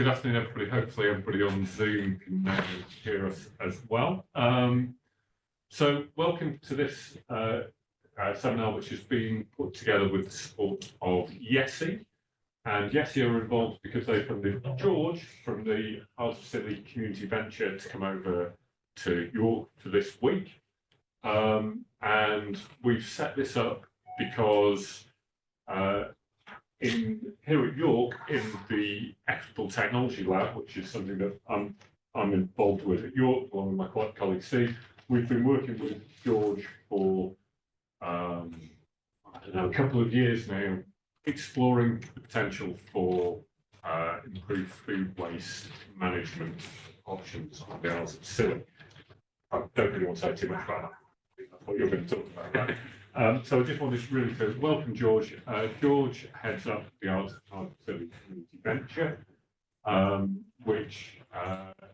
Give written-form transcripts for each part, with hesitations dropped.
Good afternoon, everybody. Hopefully everybody on Zoom can now hear us as well. So welcome to this seminar, which has been put together with the support of YESI. And YESI are involved because they funded George from the Isles of Scilly Community Venture to come over to York for this week. And we've set this up because here at York, in the Equitable Technology Lab, which is something that I'm involved with at York, along with my colleague Steve, we've been working with George for I don't know, a couple of years now, exploring the potential for improved food waste management options on the Isles of Scilly. I don't really want to say too much about that. That's what you're going to talk about, right? So I just wanted really to welcome George. George heads up the Isles of Scilly Community Venture, which,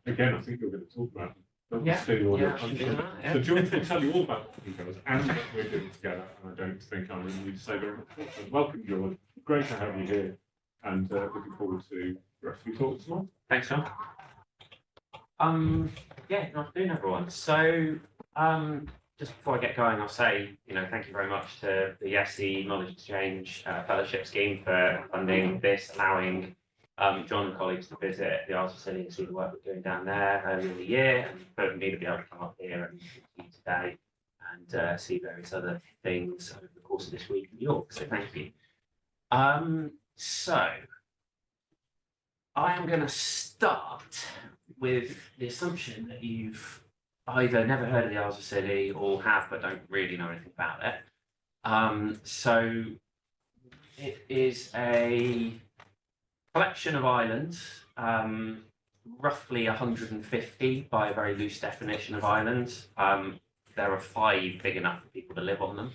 again, I think you're going to talk about. So George will tell you all about what he does and what we're doing together, and I don't think I really need to say very much more. So welcome, George. Great to have you here, and looking forward to the rest of your talk tomorrow. Thanks, John. Good afternoon, everyone. So, just before I get going, I'll say, thank you very much to the YESI Knowledge Exchange Fellowship Scheme for funding this, allowing John and colleagues to visit the Isles of Scilly and see the work we're doing down there earlier in the year, and for me to be able to come up here and see you today and see various other things over the course of this week in New York. So thank you. So I am going to start with the assumption that you've either never heard of the Isles of Scilly or have but don't really know anything about it. So it is a collection of islands, roughly 150 by a very loose definition of islands. There are 5 big enough for people to live on them.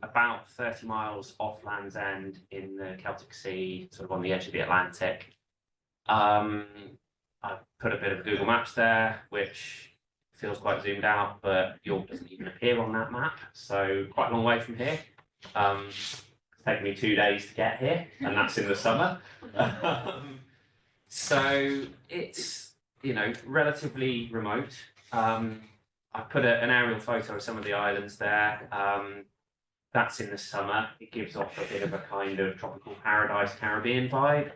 About 30 miles off Land's End in the Celtic Sea, sort of on the edge of the Atlantic. I've put a bit of Google Maps there, which feels quite zoomed out, but York doesn't even appear on that map, so quite a long way from here. It's taken me 2 days to get here, and that's in the summer. So it's, relatively remote. I put an aerial photo of some of the islands there. That's in the summer. It gives off a bit of a kind of tropical paradise Caribbean vibe.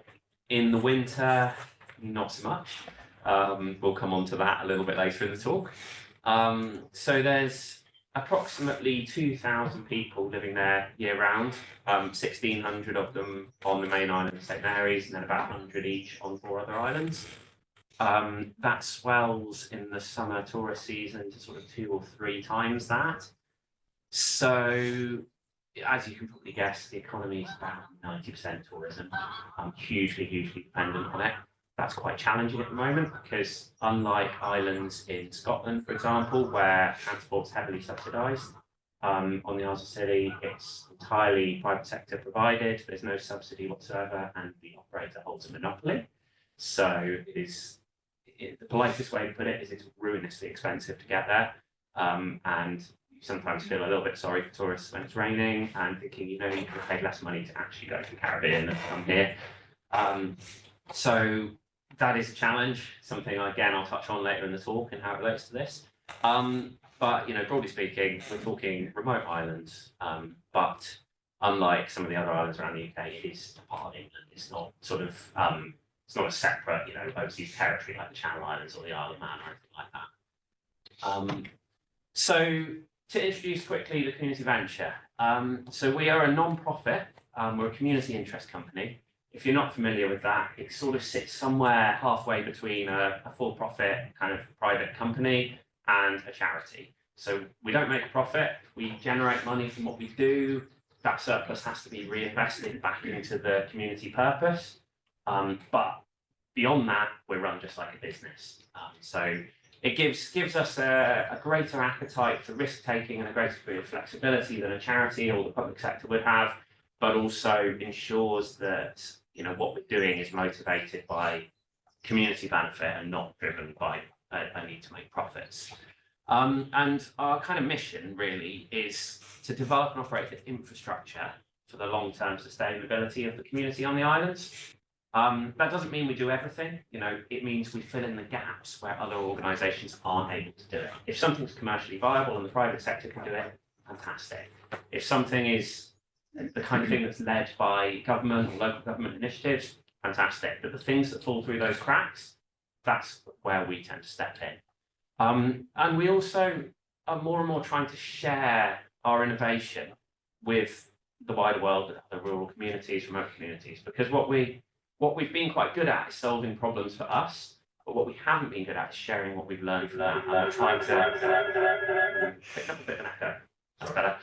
In the winter, not so much. We'll come on to that a little bit later in the talk. So there's approximately 2,000 people living there year round, 1,600 of them on the main island of St Mary's, and then about 100 each on 4 other islands. That swells in the summer tourist season to sort of 2 or 3 times that. So, as you can probably guess, the economy is about 90% tourism. I'm hugely dependent on it. That's quite challenging at the moment because, unlike islands in Scotland, for example, where transport's heavily subsidised, on the Isles of Scilly, it's entirely private sector provided. There's no subsidy whatsoever, and the operator holds a monopoly. So the politest way to put it is it's ruinously expensive to get there, and you sometimes feel a little bit sorry for tourists when it's raining and thinking, you can pay less money to actually go to the Caribbean than come here. So that is a challenge, something, again, I'll touch on later in the talk and how it relates to this. But, broadly speaking, we're talking remote islands, but unlike some of the other islands around the UK, it is a part of England. It's not sort of, it's not a separate, overseas territory like the Channel Islands or the Isle of Man or anything like that. So to introduce quickly the community venture. So we are a non-profit, we're a community interest company. If you're not familiar with that, it sort of sits somewhere halfway between a for-profit kind of private company and a charity. So we don't make a profit, we generate money from what we do. That surplus has to be reinvested back into the community purpose. But beyond that, we're run just like a business. So it gives us a greater appetite for risk-taking and a greater degree of flexibility than a charity or the public sector would have, but also ensures that what we're doing is motivated by community benefit and not driven by a need to make profits. And our kind of mission really is to develop and operate the infrastructure for the long-term sustainability of the community on the islands. That doesn't mean we do everything, it means we fill in the gaps where other organisations aren't able to do it. If something's commercially viable and the private sector can do it, fantastic. If something is the kind of thing that's led by government or local government initiatives, fantastic. But the things that fall through those cracks, that's where we tend to step in. And we also are more and more trying to share our innovation with the wider world, with other rural communities, remote communities, because what we've been quite good at is solving problems for us, but what we haven't been good at is sharing what we've learned from that. And we're trying to pick up a bit of an echo. That's better.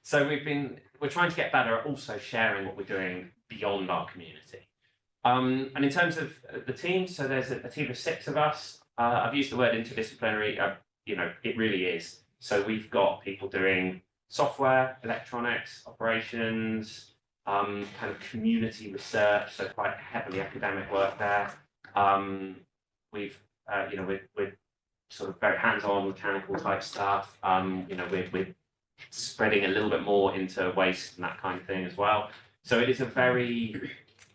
So we're trying to get better at also sharing what we're doing beyond our community. And in terms of the team, so there's a team of 6 of us. I've used the word interdisciplinary. It really is. So we've got people doing software, electronics, operations, kind of community research, so quite heavily academic work there. We're sort of very hands-on mechanical type stuff. We're spreading a little bit more into waste and that kind of thing as well. So it is a very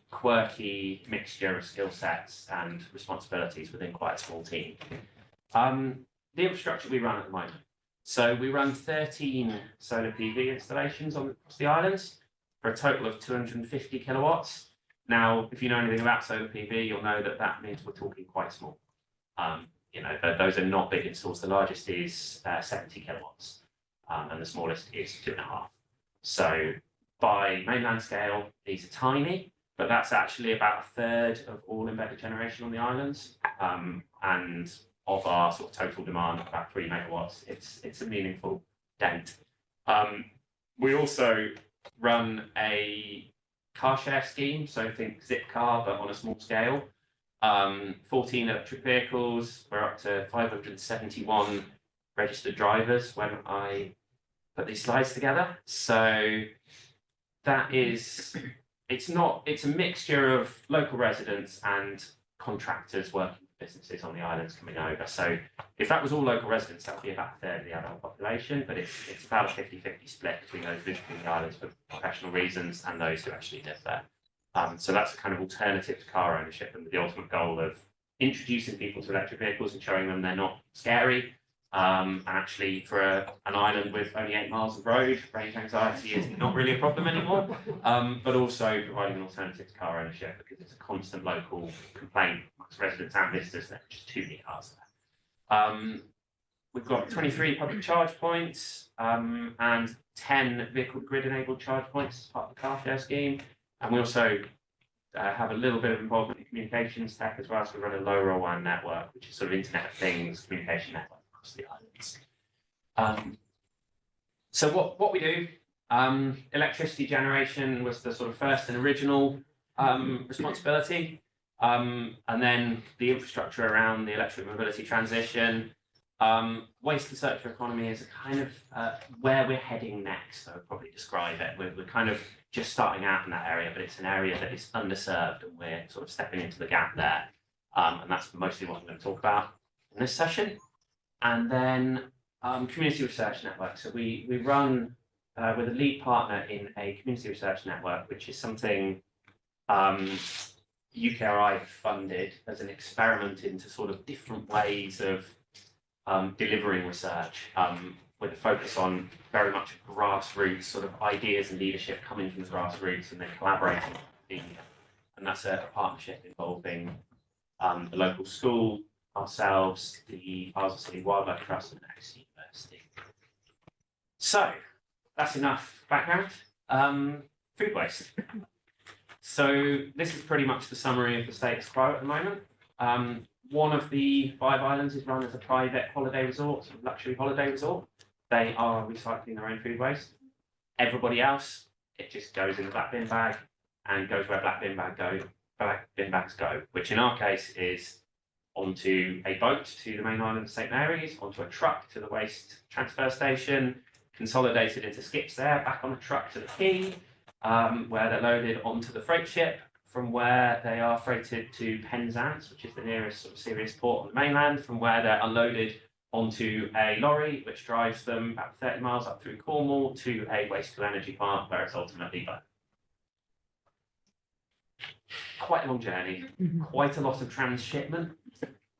quirky mixture of skill sets and responsibilities within quite a small team. The infrastructure we run at the moment. So we run 13 solar PV installations across the islands for a total of 250 kilowatts. Now, if you know anything about solar PV, you'll know that means we're talking quite small. Those are not big installs. The largest is 70 kilowatts, and the smallest is 2.5. So by mainland scale, these are tiny, but that's actually about a third of all embedded generation on the islands. And of our sort of total demand, about 3 megawatts, it's a meaningful dent. We also run a car share scheme, so think Zipcar, but on a small scale. 14 electric vehicles, we're up to 571 registered drivers when I put these slides together. So that is, it's a mixture of local residents and contractors working for businesses on the islands coming over. So if that was all local residents, that would be about a third of the adult population, but it's about a 50-50 split between those visiting the islands for professional reasons and those who actually live there. So that's a kind of alternative to car ownership, and with the ultimate goal of introducing people to electric vehicles and showing them they're not scary. And actually, for an island with only 8 miles of road, range anxiety is not really a problem anymore. But also providing an alternative to car ownership, because it's a constant local complaint amongst residents and visitors that just too many cars there. We've got 23 public charge points and 10 vehicle grid-enabled charge points as part of the car share scheme. And we also have a little bit of involvement in communications tech as well. So we run a LoRaWAN network, which is sort of Internet of Things communication network across the islands. So what we do, electricity generation was the sort of first and original responsibility. And then the infrastructure around the electric mobility transition. Waste and circular economy is a kind of where we're heading next. I would probably describe it. We're kind of just starting out in that area, but it's an area that is underserved, and we're sort of stepping into the gap there. And that's mostly what I'm going to talk about in this session. And then community research network. So we run with a lead partner in a community research network, which is something UKRI funded as an experiment into sort of different ways of delivering research, with a focus on very much grassroots sort of ideas and leadership coming from the grassroots and then collaborating with the media. And that's a partnership involving the local school, ourselves, the Basel City Wildlife Trust, and Exeter University. So that's enough background. Food waste. So this is pretty much the summary of the status quo at the moment. One of the 5 islands is run as a private holiday resort, sort of luxury holiday resort. They are recycling their own food waste. Everybody else, it just goes in the black bin bag and goes where black bin bags go, which in our case is onto a boat to the main island of St Mary's, onto a truck to the waste transfer station, consolidated into skips there, back on a truck to the quay, where they're loaded onto the freight ship, from where they are freighted to Penzance, which is the nearest sort of serious port on the mainland, from where they're unloaded onto a lorry, which drives them about 30 miles up through Cornwall to a waste-to-energy plant, where it's ultimately burned. quite a long journey, quite a lot of transshipment.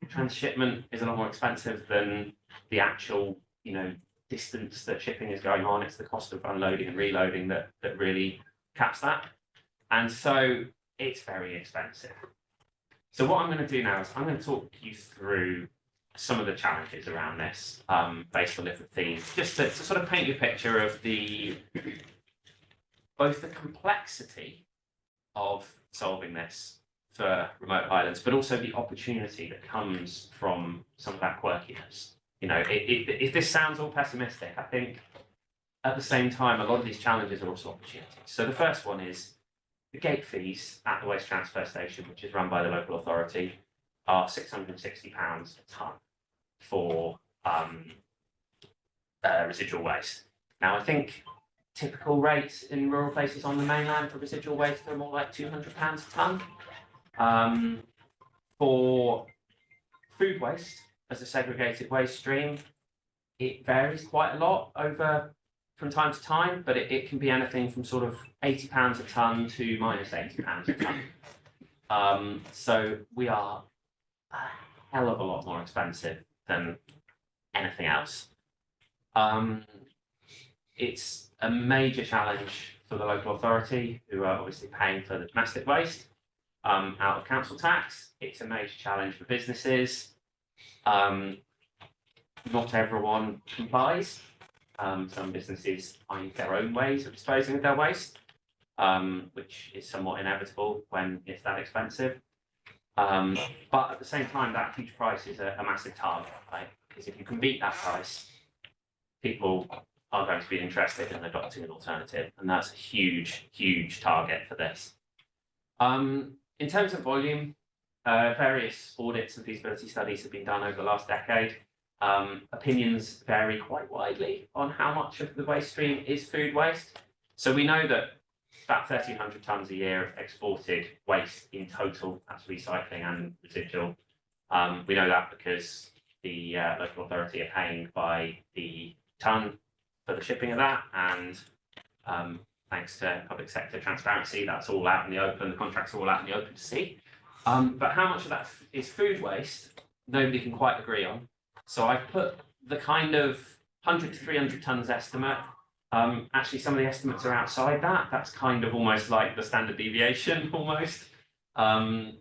Transshipment is a lot more expensive than the actual, distance that shipping is going on. It's the cost of unloading and reloading that really caps that. And so it's very expensive. So what I'm going to do now is I'm going to talk you through some of the challenges around this, based on different themes, just to sort of paint you a picture of both the complexity of solving this for remote islands, but also the opportunity that comes from some of that quirkiness. If this sounds all pessimistic, I think at the same time, a lot of these challenges are also opportunities. So the first one is the gate fees at the waste transfer station, which is run by the local authority, are £660 a tonne for residual waste. Now, I think typical rates in rural places on the mainland for residual waste are more like £200 a tonne. For food waste as a segregated waste stream, it varies quite a lot from time to time, but it can be anything from sort of £80 a tonne to minus £80 a tonne. So we are a hell of a lot more expensive than anything else. It's a major challenge for the local authority, who are obviously paying for the domestic waste out of council tax. It's a major challenge for businesses. Not everyone complies. Some businesses find their own ways of disposing of their waste, which is somewhat inevitable when it's that expensive. But at the same time, that huge price is a massive target, right? Because if you can beat that price, people are going to be interested in adopting an alternative, and that's a huge, huge target for this. In terms of volume, various audits and feasibility studies have been done over the last decade. Opinions vary quite widely on how much of the waste stream is food waste. So we know that about 1,300 tonnes a year of exported waste in total, that's recycling and residual. We know that because the local authority are paying by the tonne for the shipping of that, and thanks to public sector transparency, that's all out in the open, the contracts are all out in the open to see. But how much of that is food waste, nobody can quite agree on. So I've put the kind of 100 to 300 tonnes estimate. Actually, some of the estimates are outside that. That's kind of almost like the standard deviation, almost. Some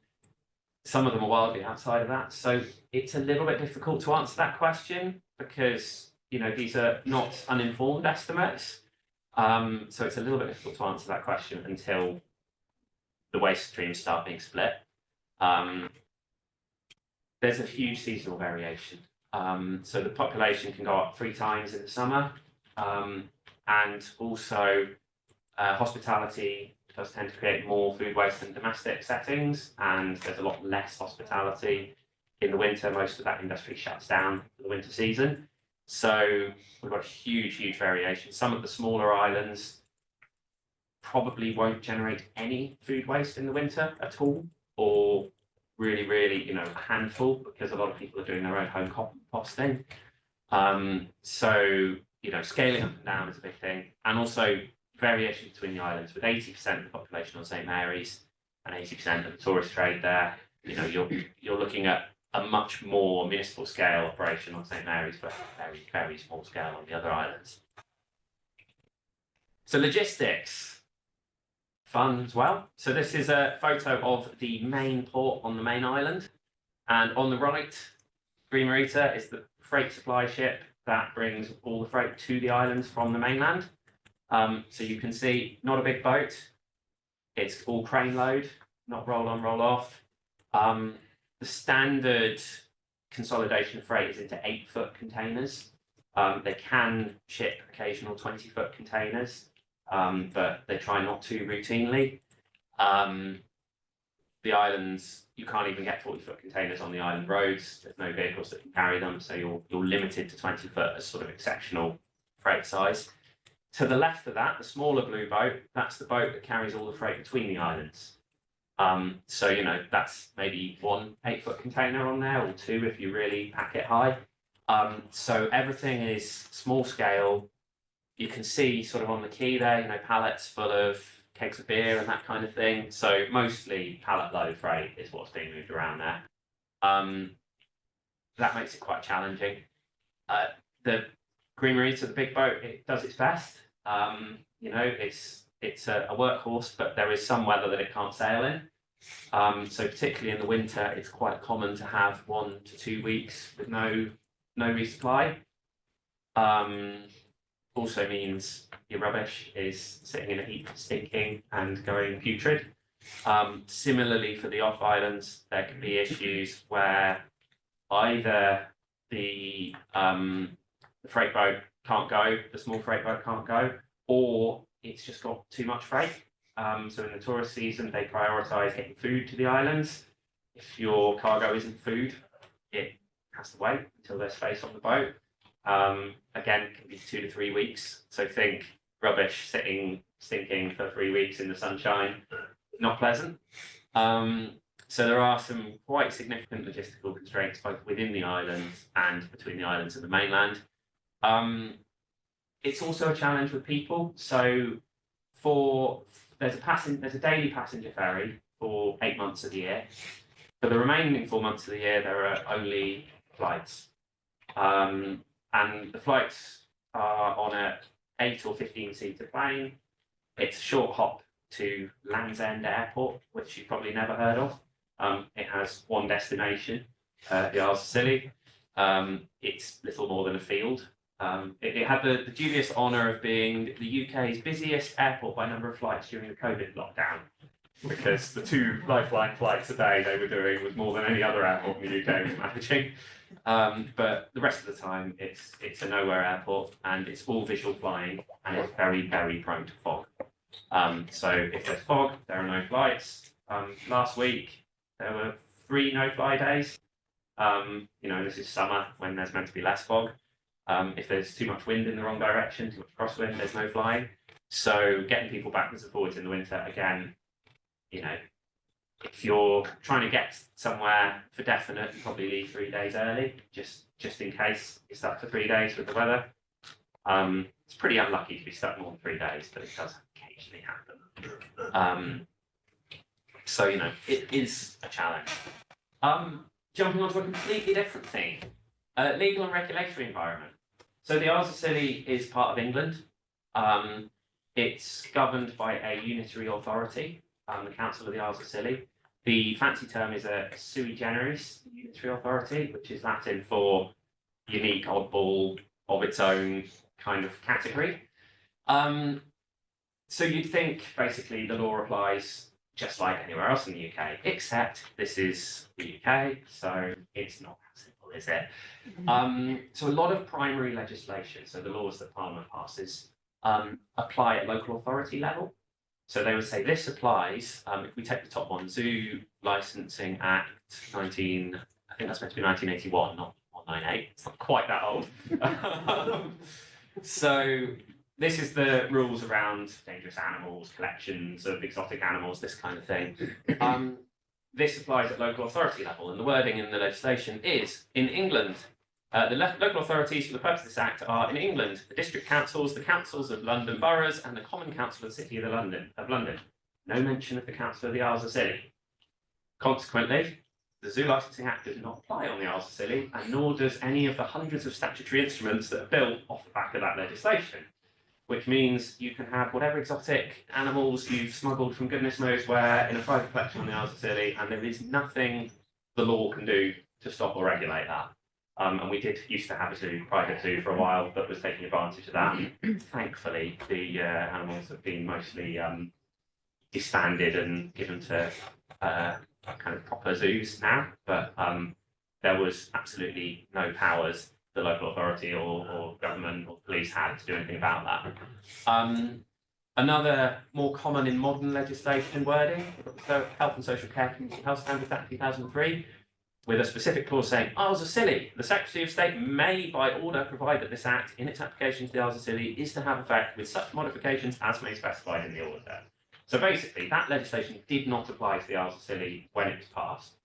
of them are wildly outside of that. So it's a little bit difficult to answer that question because, these are not uninformed estimates. So it's a little bit difficult to answer that question until the waste streams start being split. There's a huge seasonal variation. So the population can go up 3 times in the summer. And also hospitality does tend to create more food waste than domestic settings, and there's a lot less hospitality in the winter. Most of that industry shuts down for the winter season. So we've got huge, huge variation. Some of the smaller islands probably won't generate any food waste in the winter at all, or really, really, a handful, because a lot of people are doing their own home composting. So, scaling up and down is a big thing, and also variation between the islands. With 80% of the population on St Mary's and 80% of the tourist trade there, you're looking at a much more municipal scale operation on St Mary's, but very, very small scale on the other islands. So logistics, fun as well. So this is a photo of the main port on the main island, and on the right, Green Marita is the freight supply ship that brings all the freight to the islands from the mainland. So you can see, not a big boat. It's all crane load, not roll on, roll off. The standard consolidation of freight is into 8-foot containers. They can ship occasional 20-foot containers, but they try not to routinely. The islands, you can't even get 40-foot containers on the island roads. There's no vehicles that can carry them, so you're limited to 20-foot as sort of exceptional freight size. To the left of that, the smaller blue boat, that's the boat that carries all the freight between the islands. So, that's maybe 1 8-foot container on there, or 2 if you really pack it high. So everything is small scale. You can see sort of on the quay there, pallets full of kegs of beer and that kind of thing. So mostly pallet load freight is what's being moved around there. That makes it quite challenging. The Green Marine, so the big boat, it does its best. You know, it's a workhorse, but there is some weather that it can't sail in. So particularly in the winter, it's quite common to have 1 to 2 weeks with no resupply. Also means your rubbish is sitting in a heap, stinking and going putrid. Similarly for the off islands, there can be issues where either the freight boat can't go, the small freight boat can't go, or it's just got too much freight. So in the tourist season, they prioritise getting food to the islands. If your cargo isn't food, it has to wait until there's space on the boat. Again, it can be 2 to 3 weeks. So think rubbish sitting, stinking for 3 weeks in the sunshine, not pleasant. So there are some quite significant logistical constraints both within the islands and between the islands and the mainland. It's also a challenge with people. So there's a daily passenger ferry for 8 months of the year. For the remaining 4 months of the year, there are only flights. And the flights are on a 8 or 15-seater plane. It's a short hop to Land's End Airport, which you've probably never heard of. It has one destination, the Isles of Scilly. It's little more than a field. It had the dubious honour of being the UK's busiest airport by number of flights during the COVID lockdown, because the 2 Lifeline flights a day they were doing was more than any other airport in the UK was managing. But the rest of the time, it's a nowhere airport, and it's all visual flying, and it's very, very prone to fog. So if there's fog, there are no flights. Last week, there were 3 no-fly days. You know, this is summer when there's meant to be less fog. If there's too much wind in the wrong direction, too much crosswind, there's no flying. So getting people backwards and forwards in the winter, again, you know, if you're trying to get somewhere for definite, you probably leave 3 days early, just in case you're stuck for 3 days with the weather. It's pretty unlucky to be stuck more than 3 days, but it does occasionally happen. So, you know, it is a challenge. Jumping onto a completely different thing, legal and regulatory environment. So the Isles of Scilly is part of England. It's governed by a unitary authority, the Council of the Isles of Scilly. The fancy term is a sui generis unitary authority, which is Latin for unique, oddball, of its own kind of category. So you'd think basically the law applies just like anywhere else in the UK, except this is the UK, so it's not that simple, is it? So a lot of primary legislation, so the laws that Parliament passes, apply at local authority level. So they would say this applies, if we take the top one, Zoo Licensing Act 19, I think that's meant to be 1981, not 198, it's not quite that old. So this is the rules around dangerous animals, collections of exotic animals, this kind of thing. This applies at local authority level, and the wording in the legislation is, in England, the local authorities for the purpose of this Act are, in England, the district councils, the councils of London boroughs, and the Common Council of the City of London. No mention of the Council of the Isles of Scilly. Consequently, the Zoo Licensing Act does not apply on the Isles of Scilly, and nor does any of the hundreds of statutory instruments that are built off the back of that legislation. Which means you can have whatever exotic animals you've smuggled from goodness knows where in a private collection on the Isles of Scilly, and there is nothing the law can do to stop or regulate that. And we used to have a private zoo for a while that was taking advantage of that. Thankfully, the animals have been mostly disbanded and given to kind of proper zoos now, but there was absolutely no powers the local authority or government or police had to do anything about that. Another more common in modern legislation wording, the Health and Social Care Community Health Standards Act 2003, with a specific clause saying, Isles of Scilly, the Secretary of State may by order provide that this Act, in its application to the Isles of Scilly, is to have effect with such modifications as may be specified in the order. So basically, that legislation did not apply to the Isles of Scilly when it was passed,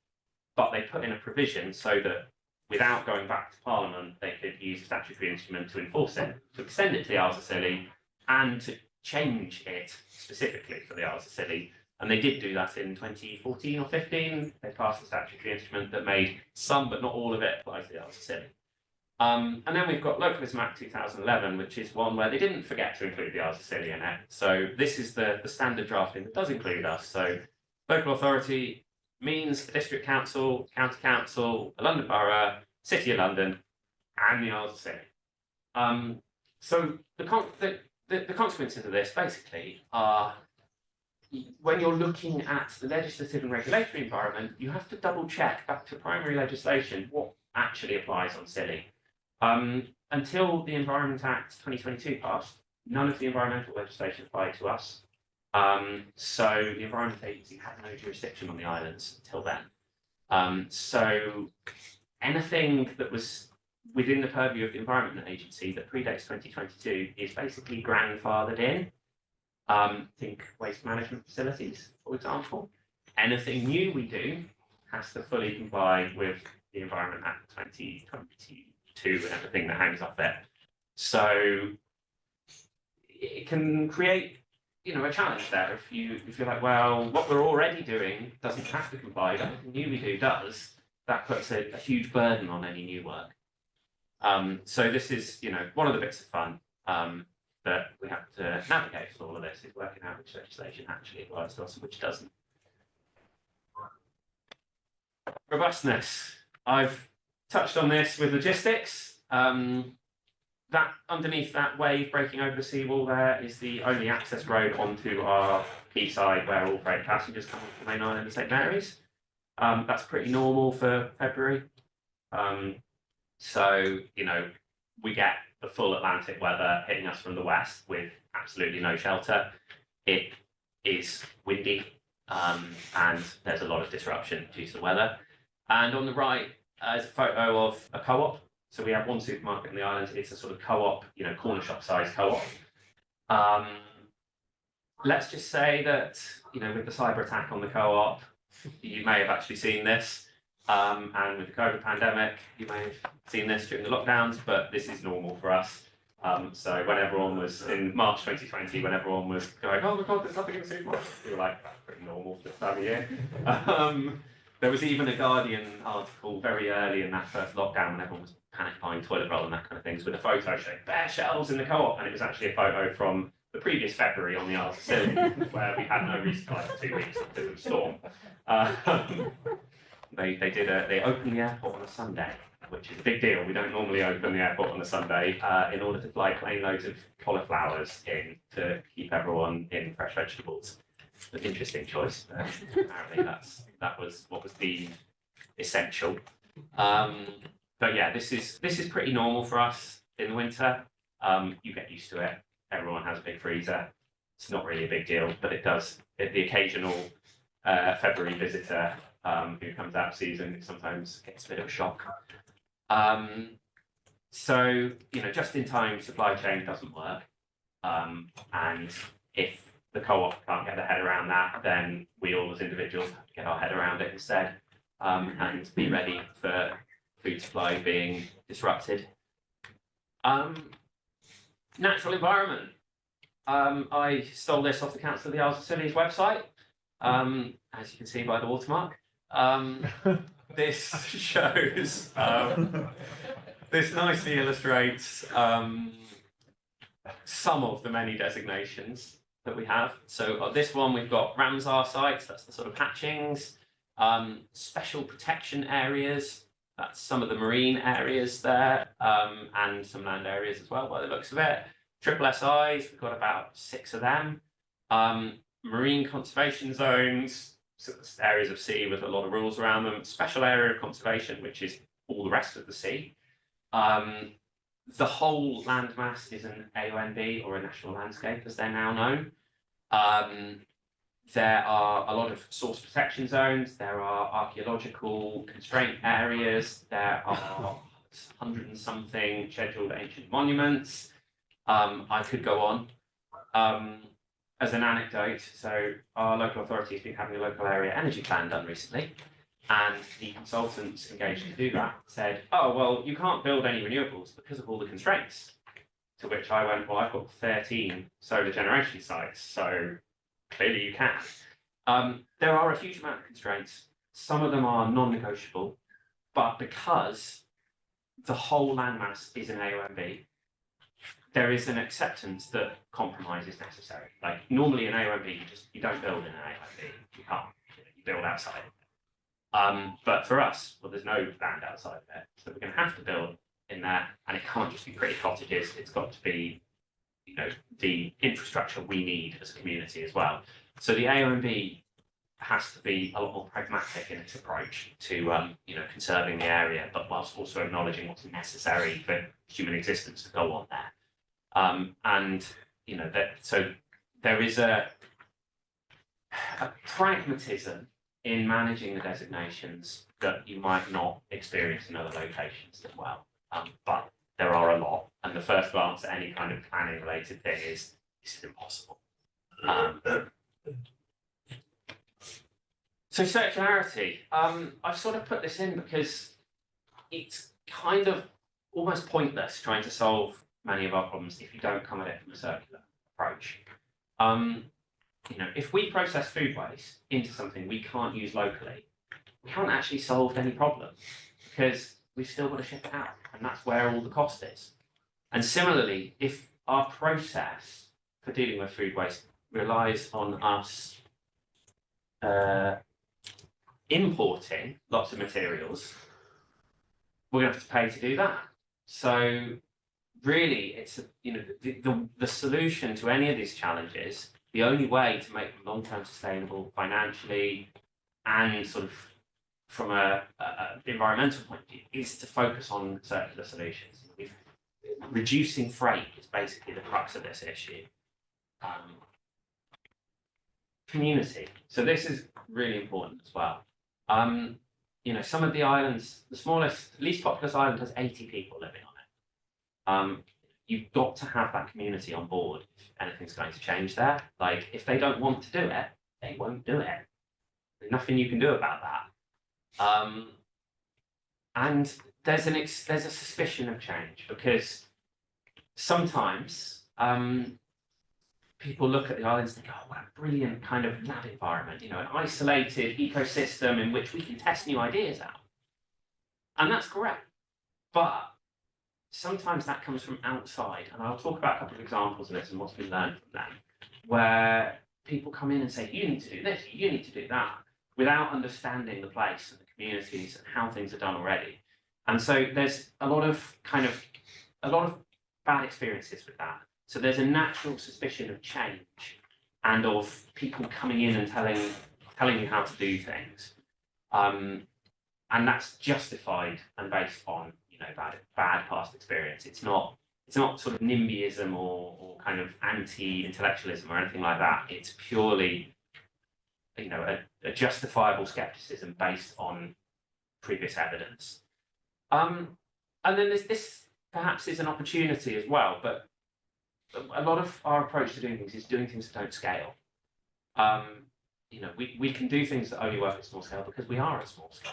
but they put in a provision so that without going back to Parliament, they could use a statutory instrument to enforce it, to extend it to the Isles of Scilly, and to change it specifically for the Isles of Scilly. And they did do that in 2014 or 15. They passed a statutory instrument that made some, but not all of it, apply to the Isles of Scilly. And then we've got Localism Act 2011, which is one where they didn't forget to include the Isles of Scilly in it. So this is the standard drafting that does include us. So local authority means a district council, county council, a London borough, City of London, and the Isles of Scilly. So the consequences of this basically are, when you're looking at the legislative and regulatory environment, you have to double check back to primary legislation what actually applies on Scilly. Until the Environment Act 2022 passed, none of the environmental legislation applied to us. So the Environment Agency had no jurisdiction on the islands until then. So anything that was within the purview of the Environment Agency that predates 2022 is basically grandfathered in. Think waste management facilities, for example. Anything new we do has to fully comply with the Environment Act 2022 and everything that hangs off it. So it can create, a challenge there if you're like, well, what we're already doing doesn't have to comply, but anything new we do does. That puts a huge burden on any new work. So this is, one of the bits of fun that we have to navigate with all of this, is working out which legislation actually applies to us and which doesn't. Robustness. I've touched on this with logistics. That underneath that wave breaking over the seawall there is the only access road onto our quayside where all freight passengers come off the main island of St Mary's. That's pretty normal for February. So, we get the full Atlantic weather hitting us from the west with absolutely no shelter. It is windy, and there's a lot of disruption due to the weather. And on the right is a photo of a co-op. So we have one supermarket in the islands. It's a sort of co-op, corner shop size co-op. Let's just say that, with the cyber attack on the co-op, you may have actually seen this. And with the COVID pandemic, you may have seen this during the lockdowns, but this is normal for us. So when everyone was in March 2020, when everyone was going, oh my God, there's nothing in the supermarket, we were like, that's pretty normal for this time of year. There was even a Guardian article very early in that first lockdown when everyone was panic buying toilet roll and that kind of things, with a photo showing bare shelves in the co-op, and it was actually a photo from the previous February on the Isles of Scilly, where we had no resupply for 2 weeks because of the storm. They opened the airport on a Sunday, which is a big deal. We don't normally open the airport on a Sunday in order to fly plane loads of cauliflowers in to keep everyone in fresh vegetables. An interesting choice. Apparently that was what was deemed essential. But yeah, this is pretty normal for us in the winter. You get used to it. Everyone has a big freezer. It's not really a big deal, but it does. The occasional February visitor who comes out of season sometimes gets a bit of a shock. So, just in time supply chain doesn't work. And if the co-op can't get their head around that, then we all as individuals have to get our head around it instead, and be ready for food supply being disrupted. Natural environment. I stole this off the Council of the Isles of Scilly's website, as you can see by the watermark. This shows, this nicely illustrates some of the many designations that we have. So this one, we've got Ramsar sites, that's the sort of hatchings, special protection areas, that's some of the marine areas there, and some land areas as well by the looks of it. Triple SIs, we've got about 6 of them. Marine conservation zones, so areas of sea with a lot of rules around them. Special area of conservation, which is all the rest of the sea. The whole landmass is an AONB, or a national landscape as they're now known. There are a lot of source protection zones, there are archaeological constraint areas, there are 100 and something scheduled ancient monuments. I could go on. As an anecdote, so our local authority has been having a local area energy plan done recently, and the consultants engaged to do that said, oh, well, you can't build any renewables because of all the constraints. To which I went, well, I've got 13 solar generation sites, so clearly you can. There are a huge amount of constraints. Some of them are non-negotiable, but because the whole landmass is an AONB, there is an acceptance that compromise is necessary. Like normally in AONB, you don't build in an AONB. You can't. You build outside. But for us, well, there's no land outside of it, so we're going to have to build in there, and it can't just be pretty cottages. It's got to be, the infrastructure we need as a community as well. So the AONB has to be a lot more pragmatic in its approach to, conserving the area, but whilst also acknowledging what's necessary for human existence to go on there. So there is a pragmatism in managing the designations that you might not experience in other locations as well. But there are a lot, and the first glance at any kind of planning related thing is this is impossible. So circularity, I've sort of put this in because it's kind of almost pointless trying to solve many of our problems if you don't come at it from a circular approach. If we process food waste into something we can't use locally, we haven't actually solved any problem because we've still got to ship it out, and that's where all the cost is. And similarly, if our process for dealing with food waste relies on us importing lots of materials, we're going to have to pay to do that. So really, it's the solution to any of these challenges. The only way to make them long-term sustainable financially and sort of from a environmental point of view is to focus on circular solutions. Reducing freight is basically the crux of this issue. Community. So this is really important as well. Some of the islands, the smallest, least populous island has 80 people living on it. You've got to have that community on board if anything's going to change there. Like, if they don't want to do it, they won't do it. There's nothing you can do about that. And there's a suspicion of change because sometimes people look at the islands and think, oh, what a brilliant kind of lab environment, an isolated ecosystem in which we can test new ideas out. And that's correct. But sometimes that comes from outside, and I'll talk about a couple of examples of this and what's been learned from them, where people come in and say, you need to do this, you need to do that, without understanding the place and the communities and how things are done already. And so there's a lot of bad experiences with that. So there's a natural suspicion of change and of people coming in and telling you how to do things. And that's justified and based on bad past experience. It's not sort of NIMBYism or kind of anti-intellectualism or anything like that. It's purely a justifiable skepticism based on previous evidence. And then this perhaps is an opportunity as well, but a lot of our approach to doing things is doing things that don't scale. We can do things that only work at small scale because we are at small scale.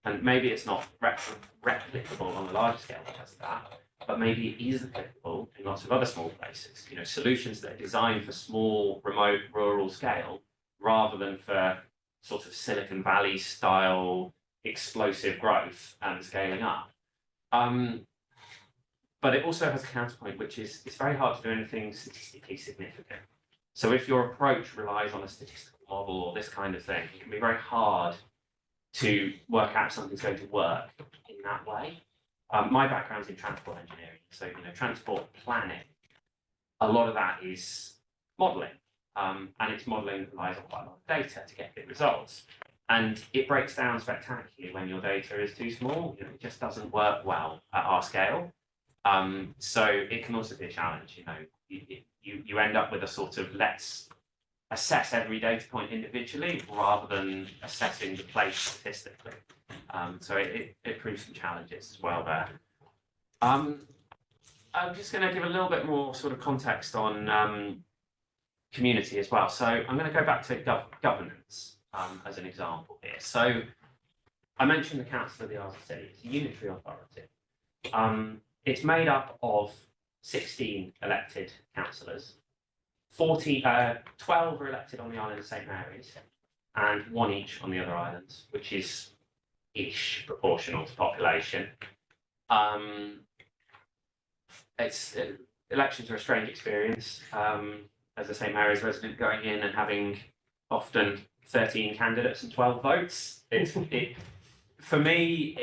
And maybe it's not replicable on a larger scale because of that, but maybe it is applicable in lots of other small places. Solutions that are designed for small, remote, rural scale rather than for sort of Silicon Valley style explosive growth and scaling up. But it also has a counterpoint, which is it's very hard to do anything statistically significant. So if your approach relies on a statistical model or this kind of thing, it can be very hard to work out something's going to work in that way. My background's in transport engineering, so transport planning. A lot of that is modelling, and it's modelling that relies on quite a lot of data to get good results. And it breaks down spectacularly when your data is too small. It just doesn't work well at our scale. So it can also be a challenge. You end up with a sort of let's assess every data point individually rather than assessing the place statistically. So it proves some challenges as well there. I'm just going to give a little bit more sort of context on community as well. So I'm going to go back to governance as an example here. So I mentioned the Council of the Isles of Scilly. It's a unitary authority. It's made up of 16 elected councillors. 12 are elected on the island of St Mary's, and 1 each on the other islands, which is ish proportional to population. Elections are a strange experience. As a St Mary's resident, going in and having often 13 candidates and 12 votes. For me,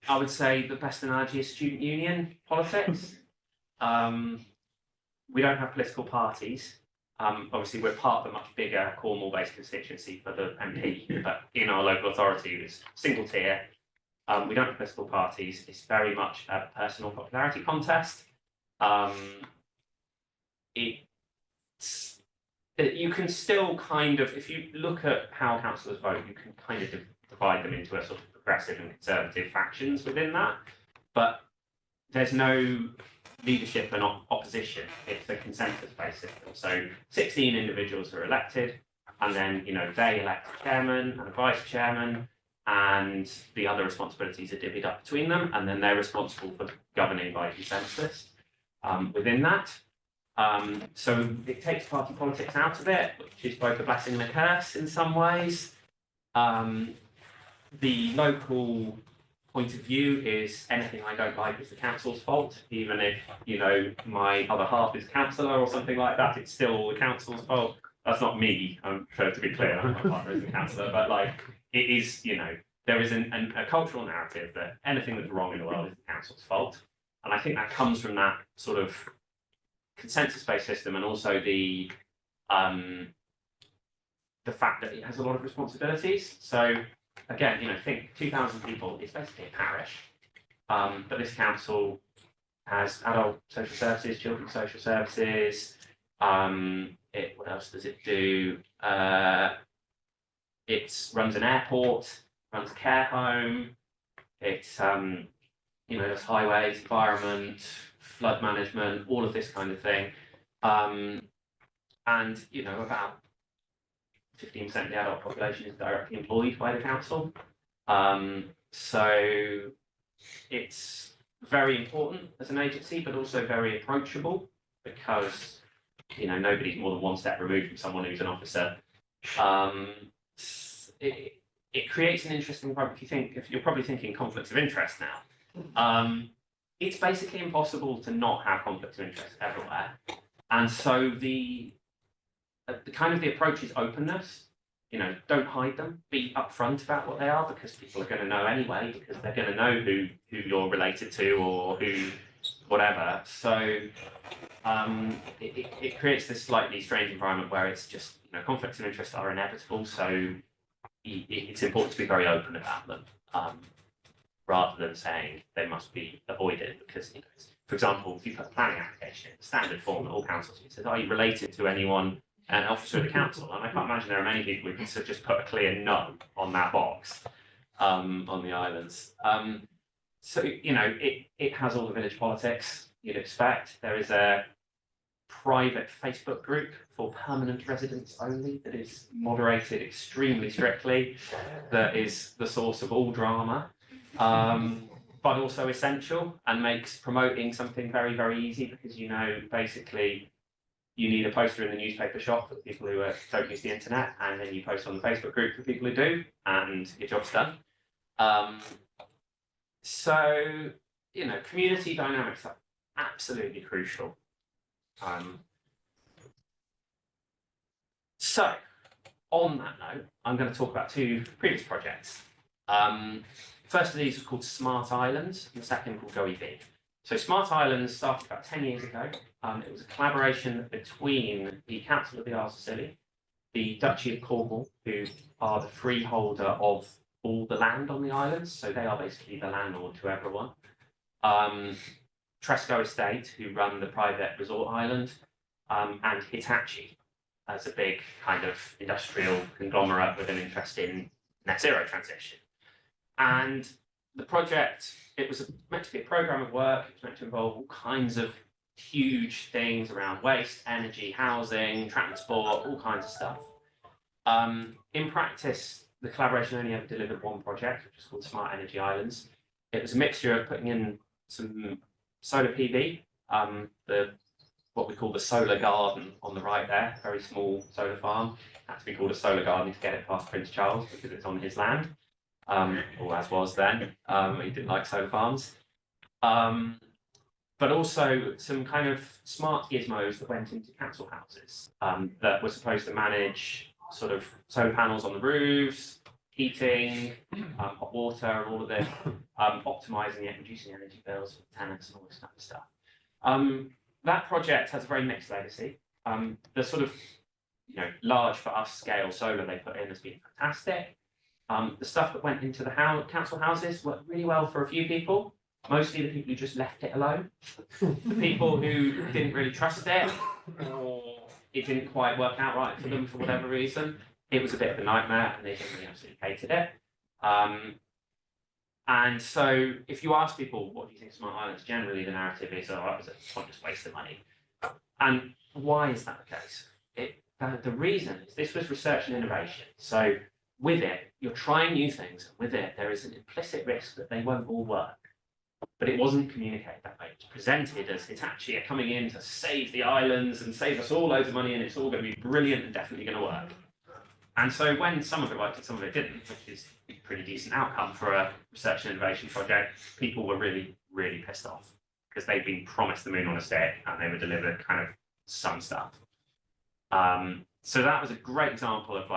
I would say the best analogy is student union politics. We don't have political parties. Obviously, we're part of a much bigger Cornwall-based constituency for the MP, but in our local authority, it's single tier. We don't have political parties. It's very much a personal popularity contest. You can still kind of, if you look at how councillors vote, you can kind of divide them into a sort of progressive and conservative factions within that, but there's no leadership and opposition. It's a consensus-based system. So 16 individuals are elected, and then they elect a chairman and a vice chairman, and the other responsibilities are divvied up between them, and then they're responsible for governing by consensus within that. So it takes party politics out of it, which is both a blessing and a curse in some ways. The local point of view is anything I don't like is the council's fault, even if my other half is councillor or something like that. It's still the council's fault. That's not me. To be clear, my partner isn't a councillor, but it is. There is a cultural narrative that anything that's wrong in the world is the council's fault, and I think that comes from that sort of consensus-based system, and also the fact that it has a lot of responsibilities. So again, think 2,000 people is basically a parish, but this council has adult social services, children's social services. What else does it do? It runs an airport, runs a care home. It's there's highways, environment, flood management, all of this kind of thing. And about 15% of the adult population is directly employed by the council. So it's very important as an agency, but also very approachable, because nobody's more than one step removed from someone who's an officer. It creates an interesting environment. If you're probably thinking conflicts of interest now, it's basically impossible to not have conflicts of interest everywhere. And so the kind of the approach is openness. Don't hide them. Be upfront about what they are, because people are going to know anyway, because they're going to know who you're related to or who whatever. So it creates this slightly strange environment where it's just conflicts of interest are inevitable. So it's important to be very open about them, rather than saying they must be avoided, because for example, if you put a planning application in the standard form that all councils use, it says, are you related to anyone, an officer of the council? And I can't imagine there are many people who can just put a clear no on that box on the islands. So it has all the village politics you'd expect. There is a private Facebook group for permanent residents only that is moderated extremely strictly, that is the source of all drama, but also essential, and makes promoting something very, very easy, because basically you need a poster in the newspaper shop for the people who don't use the internet, and then you post on the Facebook group for people who do, and your job's done. So community dynamics are absolutely crucial. So on that note, I'm going to talk about 2 previous projects. First of these was called Smart Islands, and the second called GoEV. So Smart Islands started about 10 years ago. It was a collaboration between the Council of the Isles of Scilly, the Duchy of Cornwall, who are the freeholder of all the land on the islands, so they are basically the landlord to everyone. Tresco Estate, who run the private resort island, and Hitachi as a big kind of industrial conglomerate with an interest in net zero transition. And the project, it was meant to be a programme of work. It was meant to involve all kinds of huge things around waste, energy, housing, transport, all kinds of stuff. In practice, the collaboration only ever delivered 1 project, which is called Smart Energy Islands. It was a mixture of putting in some solar PV the what we call the solar garden on the right there, very small solar farm, had to be called a solar garden to get it past Prince Charles because it's on his land, or as was then. He didn't like solar farms. But also some kind of smart gizmos that went into council houses that were supposed to manage sort of solar panels on the roofs, heating, hot water, and all of this, optimizing it, reducing energy bills for tenants and all this kind of stuff. That project has a very mixed legacy. The sort of large for us scale solar they put in has been fantastic. The stuff that went into the council houses worked really well for a few people. Mostly the people who just left it alone. The people who didn't really trust it, or it didn't quite work out right for them for whatever reason. It was a bit of a nightmare and they generally absolutely hated it. And so if you ask people, what do you think of Smart Islands? Generally the narrative is, oh, it was a pointless waste of money. And why is that the case? The reason is this was research and innovation. So with it, you're trying new things. And with it, there is an implicit risk that they won't all work. But it wasn't communicated that way. It's presented as it's actually coming in to save the islands and save us all loads of money and it's all going to be brilliant and definitely going to work. And so when some of it worked and some of it didn't, which is a pretty decent outcome for a research and innovation project, people were really, really pissed off because they'd been promised the moon on a stick and they were delivered kind of some stuff. So that was a great example of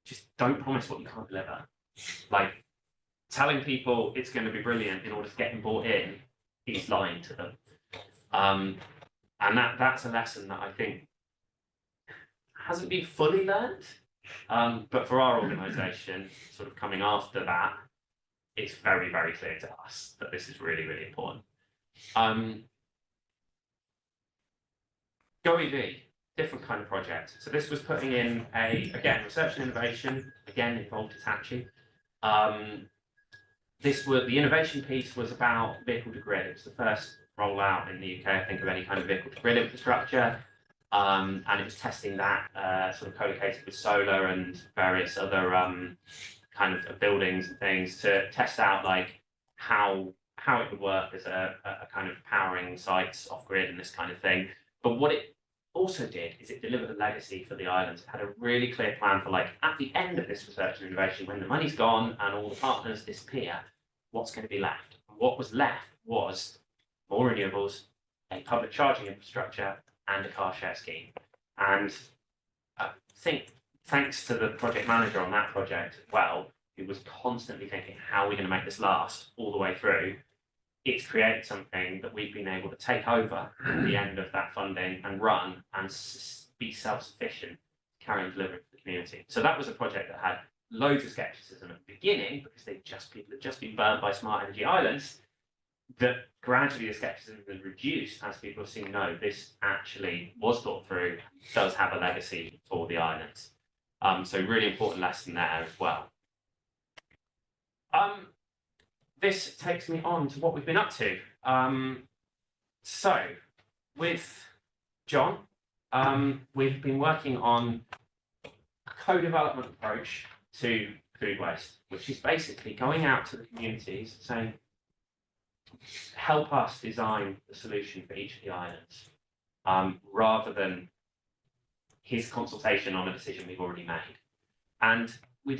just don't promise what you can't deliver. Telling people it's going to be brilliant in order to get them bought in is lying to them. And that's a lesson that I think hasn't been fully learned. But for our organisation, sort of coming after that, it's very, very clear to us that this is really, really important. Go EV, different kind of project. So this was putting in again, research and innovation, again, involved Hitachi. The innovation piece was about vehicle to grid. It was the first rollout in the UK, I think, of any kind of vehicle to grid infrastructure. And it was testing that sort of co-located with solar and various other kind of buildings and things to test out how it would work as a kind of powering sites off grid and this kind of thing. But what it also did is it delivered a legacy for the islands. It had a really clear plan for at the end of this research and innovation, when the money's gone and all the partners disappear, what's going to be left? And what was left was more renewables, a public charging infrastructure, and a car share scheme. And I think thanks to the project manager on that project as well, who was constantly thinking, how are we going to make this last all the way through? It's created something that we've been able to take over at the end of that funding and run and be self-sufficient, carry and deliver to the community. So that was a project that had loads of skepticism at the beginning because people had just been burnt by Smart Energy Islands. That gradually the skepticism has reduced as people have seen, no, this actually was thought through, does have a legacy for the islands. So really important lesson there as well. This takes me on to what we've been up to. So with John, we've been working on a co-development approach to food waste, which is basically going out to the communities saying, help us design the solution for each of the islands, rather than his consultation on a decision we've already made. And we've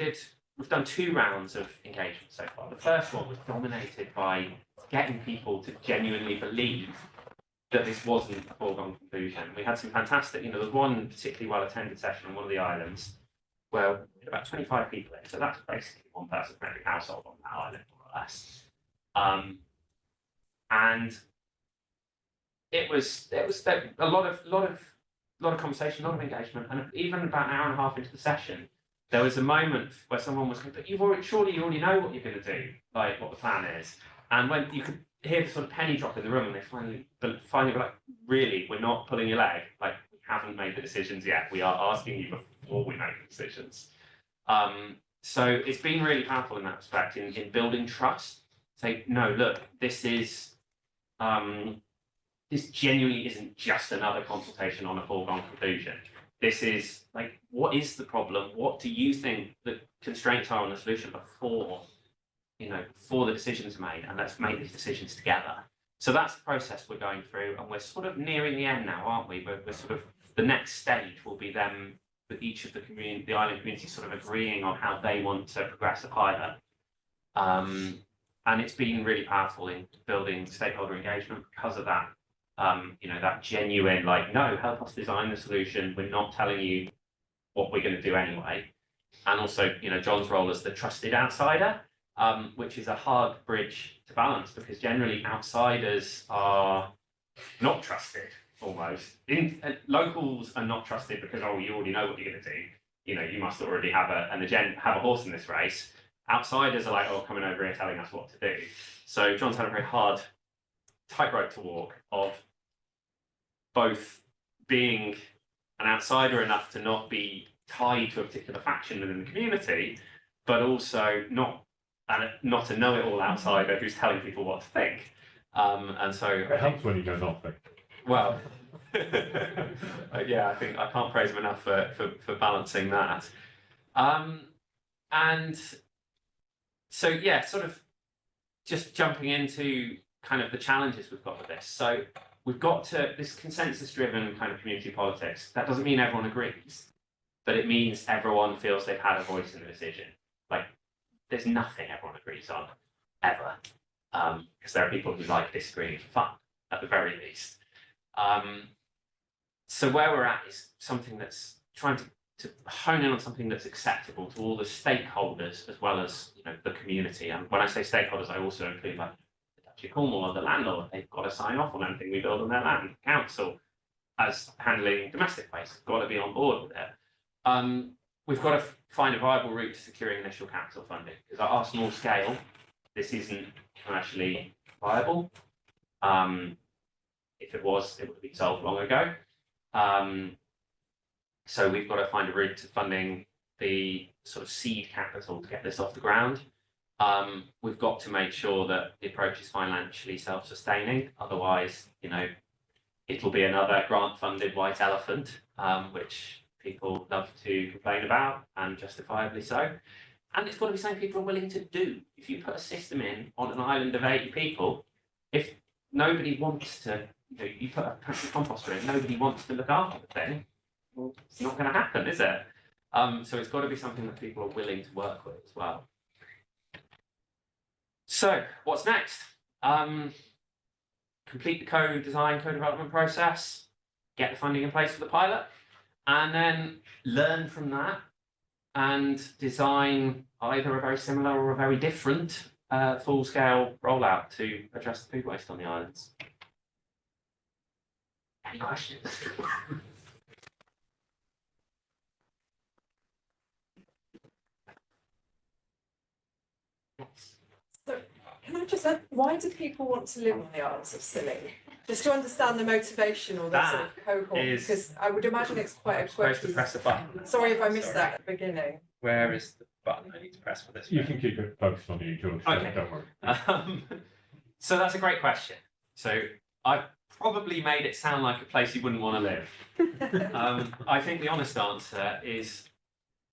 done 2 rounds of engagement so far. The first one was dominated by getting people to genuinely believe that this wasn't a foregone conclusion. We had some fantastic, there was one particularly well-attended session on one of the islands where we had about 25 people in. So that's basically one person from every household on that island, more or less. And it was a lot of conversation, a lot of engagement, and even about an hour and a half into the session, there was a moment where someone was going, but surely you already know what you're going to do, what the plan is. And when you could hear the sort of penny drop in the room, and they finally were like, really, we're not pulling your leg. We haven't made the decisions yet. We are asking you before we make the decisions. So it's been really powerful in that respect, in building trust. Say, no, look, this genuinely isn't just another consultation on a foregone conclusion. This is what is the problem? What do you think the constraints are on the solution before the decisions are made? And let's make these decisions together. So that's the process we're going through, and we're sort of nearing the end now, aren't we? We're sort of, the next stage will be them, with each of the island communities sort of agreeing on how they want to progress the pilot. And it's been really powerful in building stakeholder engagement because of that. That genuine, like, no, help us design the solution. We're not telling you what we're going to do anyway. And also, John's role as the trusted outsider, which is a hard bridge to balance, because generally outsiders are not trusted almost. Locals are not trusted because, oh, you already know what you're going to do. You must already have a horse in this race. Outsiders are like, oh, coming over here telling us what to do. So John's had a very hard tightrope to walk of both being an outsider enough to not be tied to a particular faction within the community, but also not a know-it-all outsider who's telling people what to think. And so it helps when you know nothing. Well, yeah, I think I can't praise him enough for balancing that. And so, yeah, sort of just jumping into kind of the challenges we've got with this. So we've got to this consensus-driven kind of community politics. That doesn't mean everyone agrees, but it means everyone feels they've had a voice in the decision. Like, there's nothing everyone agrees on, ever. Because there are people who like disagreeing for fun, at the very least. So where we're at is something that's trying to hone in on something that's acceptable to all the stakeholders as well as the community. And when I say stakeholders, I also include like the Duchy of Cornwall or the landlord. They've got to sign off on anything we build on their land. Council, as handling domestic waste, have got to be on board with it. We've got to find a viable route to securing initial capital funding, because at our small scale, this isn't commercially viable. If it was, it would have been solved long ago. So we've got to find a route to funding the sort of seed capital to get this off the ground. We've got to make sure that the approach is financially self-sustaining. Otherwise, it'll be another grant-funded white elephant, which people love to complain about, and justifiably so. And it's got to be something people are willing to do. If you put a system in on an island of 80 people, if nobody wants to, you put a composter in, nobody wants to look after the thing, well, it's not going to happen, is it? So it's got to be something that people are willing to work with as well. So what's next? Complete the co-development process, get the funding in place for the pilot, and then learn from that and design either a very similar or a very different full-scale rollout to address the food waste on the islands. Any questions? So, can I just add, why do people want to live on the Isles of Scilly? Just to understand the motivation or the sort of cohort, because I would imagine it's quite a supposed to press a button. Sorry if I missed that at the beginning. Where is the button I need to press for this? You can keep it focused on you, George. Okay. Don't worry. So that's a great question. So I've probably made it sound like a place you wouldn't want to live. I think the honest answer is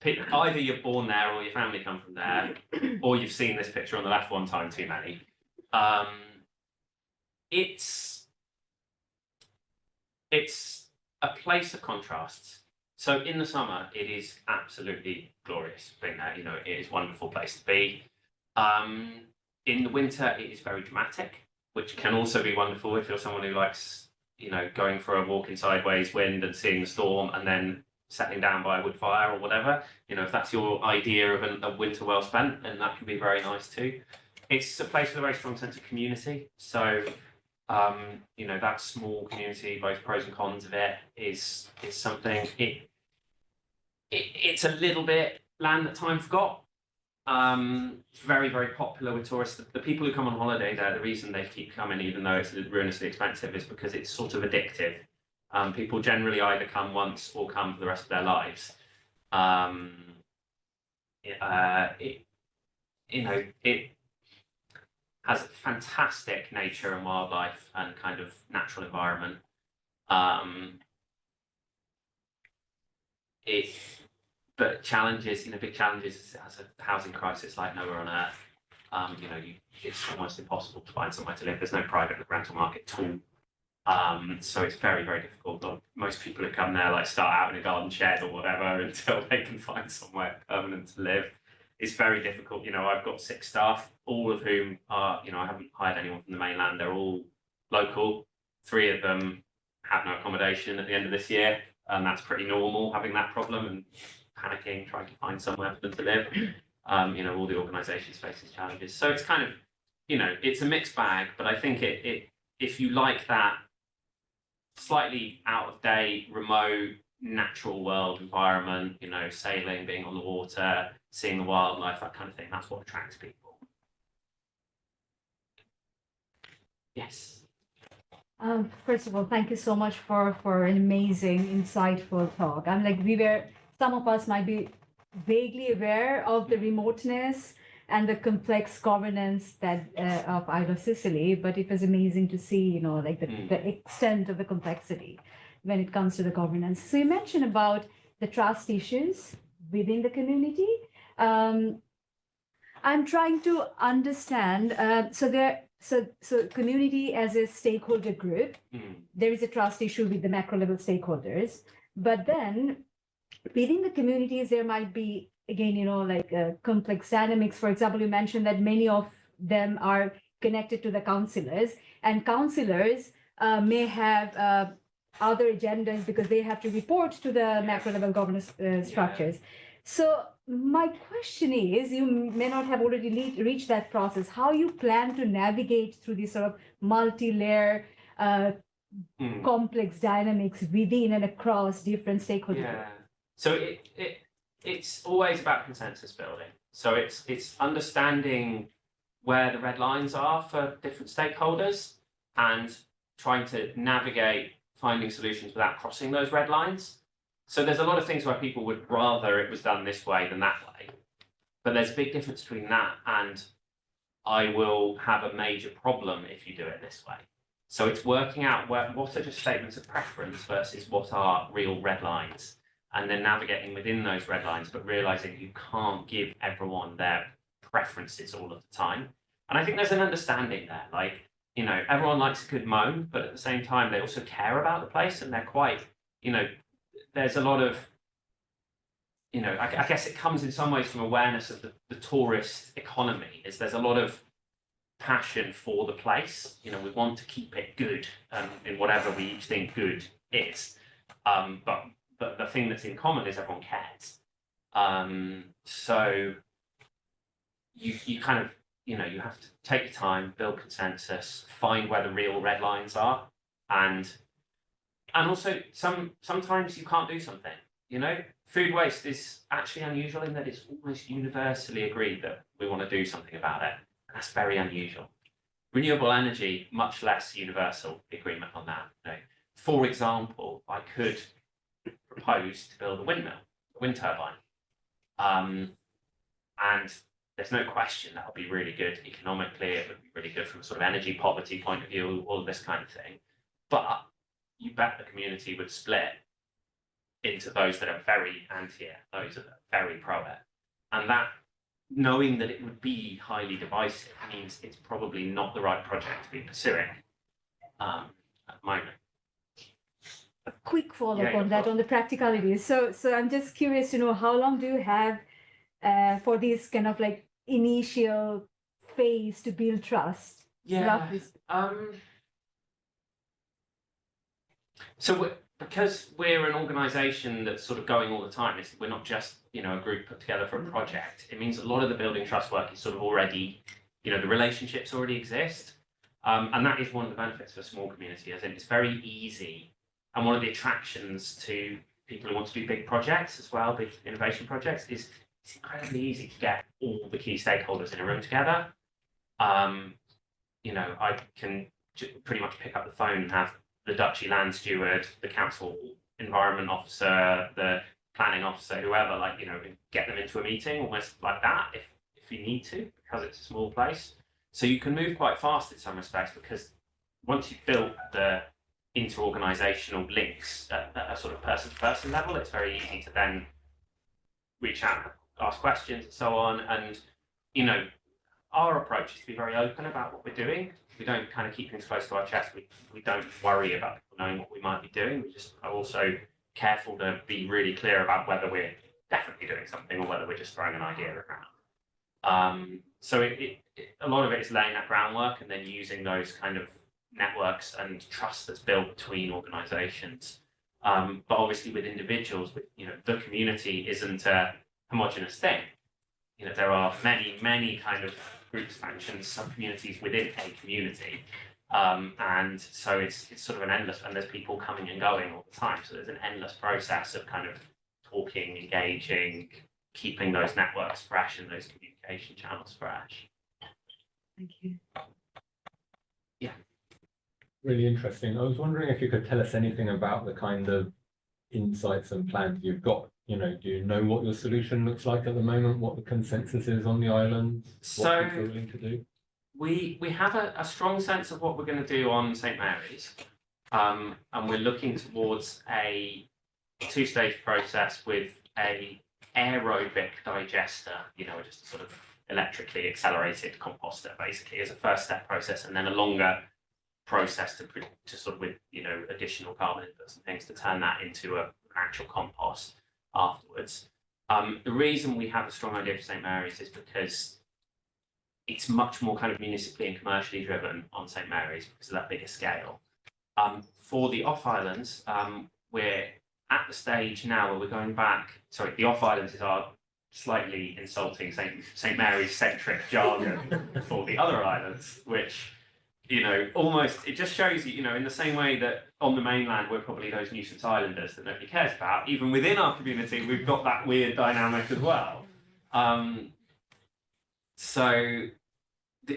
either you're born there or your family come from there, or you've seen this picture on the left one time too many. It's a place of contrasts. So in the summer, it is absolutely glorious being there. It is a wonderful place to be. In the winter, it is very dramatic, which can also be wonderful if you're someone who likes, going for a walk in sideways wind and seeing the storm and then settling down by a wood fire or whatever. If that's your idea of a winter well spent, then that can be very nice too. It's a place with a very strong sense of community. So, that small community, both pros and cons of it, is something. It's a little bit land that time forgot. It's very, very popular with tourists. The people who come on holiday there, the reason they keep coming, even though it's ruinously expensive, is because it's sort of addictive. People generally either come once or come for the rest of their lives. It has fantastic nature and wildlife and kind of natural environment. But challenges, big challenges, it has a housing crisis like nowhere on earth. It's almost impossible to find somewhere to live. There's no private rental market at all. So it's very, very difficult. Most people who come there start out in a garden shed or whatever until they can find somewhere permanent to live. It's very difficult. I've got 6 staff, all of whom are, I haven't hired anyone from the mainland. They're all local. 3 of them have no accommodation at the end of this year, and that's pretty normal, having that problem and panicking, trying to find somewhere for them to live. All the organisations faces challenges. So it's kind of, it's a mixed bag, but I think if you like that slightly out of date, remote, natural world environment, sailing, being on the water, seeing the wildlife, that kind of thing, that's what attracts people. Yes. First of all, thank you so much for an amazing, insightful talk. Some of us might be vaguely aware of the remoteness and the complex governance that of Isle of Sicily, but it was amazing to see, the extent of the complexity when it comes to the governance. So you mentioned about the trust issues within the community. I'm trying to understand. So community as a stakeholder group, there is a trust issue with the macro level stakeholders, but then within the communities, there might be, again, complex dynamics. For example, you mentioned that many of them are connected to the councillors, and councillors may have other agendas because they have to report to the macro level governance structures. So my question is, you may not have already reached that process, how you plan to navigate through this sort of multi-layer complex dynamics within and across different stakeholders? Yeah. So it's always about consensus building. So it's understanding where the red lines are for different stakeholders and trying to navigate finding solutions without crossing those red lines. So there's a lot of things where people would rather it was done this way than that way. But there's a big difference between that and I will have a major problem if you do it this way. So it's working out what are just statements of preference versus what are real red lines, and then navigating within those red lines, but realizing you can't give everyone their preferences all of the time. And I think there's an understanding there, everyone likes a good moan, but at the same time, they also care about the place and they're quite, there's a lot of, I guess it comes in some ways from awareness of the tourist economy, there's a lot of passion for the place. We want to keep it good in whatever we each think good is. But the thing that's in common is everyone cares. So you kind of, you have to take your time, build consensus, find where the real red lines are, and also sometimes you can't do something. Food waste is actually unusual in that it's almost universally agreed that we want to do something about it. That's very unusual. Renewable energy, much less universal agreement on that. For example, I could propose to build a windmill, a wind turbine, and there's no question that would be really good economically. It would be really good from a sort of energy poverty point of view, all of this kind of thing. But you bet the community would split into those that are very anti it, those that are very pro it, and that, knowing that it would be highly divisive, means it's probably not the right project to be pursuing at the moment. A quick follow-up on that, on the practicalities. So I'm just curious to know, how long do you have for this kind of initial phase to build trust? Yeah. So because we're an organisation that's sort of going all the time, we're not just a group put together for a project. It means a lot of the building trust work is sort of already, the relationships already exist, and that is one of the benefits of a small community. As in, it's very easy, and one of the attractions to people who want to do big projects as well, big innovation projects, is it's incredibly easy to get all the key stakeholders in a room together. I can pretty much pick up the phone and have the Duchy land steward, the council environment officer, the planning officer, whoever, get them into a meeting almost like that if you need to, because it's a small place. So you can move quite fast in some respects, because once you've built the inter-organisational links at a sort of person-to-person level, it's very easy to then reach out, ask questions and so on. And, our approach is to be very open about what we're doing. We don't kind of keep things close to our chest. We don't worry about people knowing what we might be doing. We just are also careful to be really clear about whether we're definitely doing something or whether we're just throwing an idea around. So a lot of it is laying that groundwork and then using those kind of networks and trust that's built between organizations. But obviously with individuals, the community isn't a homogenous thing. There are many kind of groups, factions, sub-communities within a community. And so it's sort of an endless, and there's people coming and going all the time. So there's an endless process of kind of talking, engaging, keeping those networks fresh and those communication channels fresh. Thank you. Yeah. Really interesting. I was wondering if you could tell us anything about the kind of insights and plans you've got. Do you know what your solution looks like at the moment? What the consensus is on the islands? So what people are willing to do? we have a strong sense of what we're going to do on St Mary's, and we're looking towards a 2-stage process with a aerobic digester. Just a sort of electrically accelerated composter, basically, as a first step process, and then a longer process to sort of with additional carbon inputs and things to turn that into an actual compost afterwards. The reason we have a strong idea for St Mary's is because it's much more kind of municipally and commercially driven on St Mary's because of that bigger scale. For the off islands, we're at the stage now where we're going back. Sorry, the off islands is our slightly insulting St Mary's centric jargon for the other islands, which almost, it just shows you, in the same way that on the mainland, we're probably those nuisance islanders that nobody cares about. Even within our community, we've got that weird dynamic as well. So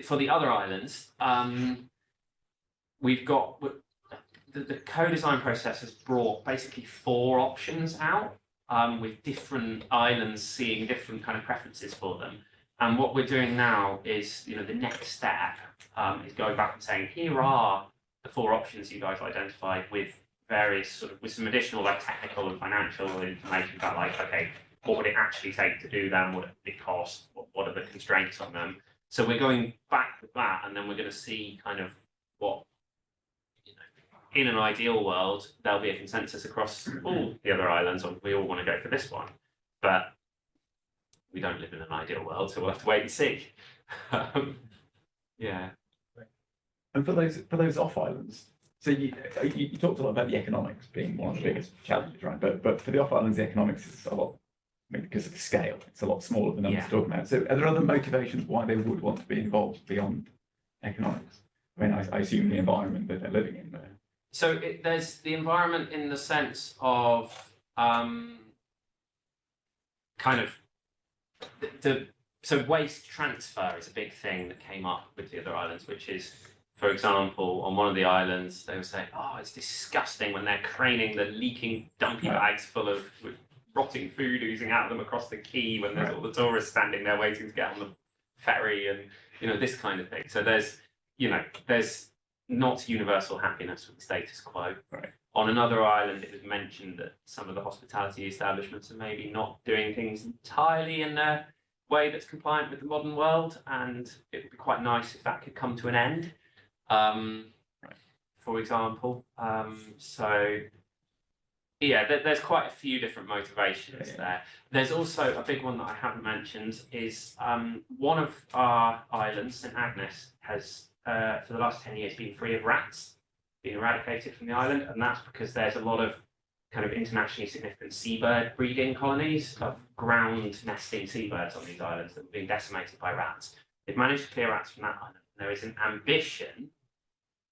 for the other islands, we've got, the co-design process has brought basically 4 options out, with different islands seeing different kind of preferences for them. And what we're doing now is, the next step is going back and saying, here are the 4 options you guys identified with various with some additional technical and financial information about okay, what would it actually take to do them? What would it cost? What are the constraints on them? So we're going back with that, and then we're going to see kind of what, in an ideal world, there'll be a consensus across all the other islands on we all want to go for this one. But we don't live in an ideal world, so we'll have to wait and see. Yeah. And for those off islands, so you talked a lot about the economics being one of the biggest challenges, right? But for the off islands, the economics is a lot, because of the scale, it's a lot smaller than others talking about. So are there other motivations why they would want to be involved beyond economics? I mean, I assume the environment that they're living in there. So there's the environment in the sense of kind of so waste transfer is a big thing that came up with the other islands, which is, for example, on one of the islands, they were saying, oh, it's disgusting when they're craning the leaking dumpy bags full of rotting food oozing out of them across the quay when there's all the tourists standing there waiting to get on the ferry, and this kind of thing. So there's not universal happiness with the status quo. Right. On another island, it was mentioned that some of the hospitality establishments are maybe not doing things entirely in a way that's compliant with the modern world, and it would be quite nice if that could come to an end, for example. So, yeah, there's quite a few different motivations there. There's also a big one that I haven't mentioned is one of our islands, St Agnes, has for the last 10 years been free of rats, been eradicated from the island, and that's because there's a lot of kind of internationally significant seabird breeding colonies of ground nesting seabirds on these islands that are being decimated by rats. They've managed to clear rats from that island. There is an ambition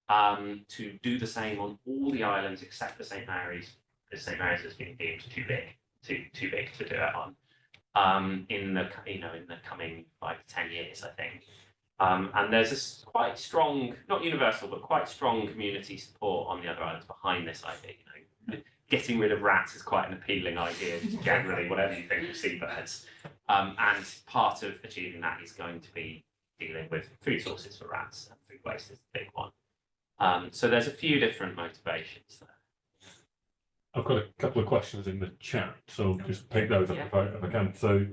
to do the same on all the islands except for St Mary's, because St Mary's has been deemed too big to do it on in the coming 5 to 10 years, I think. And there's a quite strong, not universal, but quite strong community support on the other islands behind this idea. Getting rid of rats is quite an appealing idea, generally, whatever you think of seabirds. And part of achieving that is going to be dealing with food sources for rats, and food waste is the big one. So there's a few different motivations there. I've got a couple of questions in the chat, so I'll just pick those up if I can. So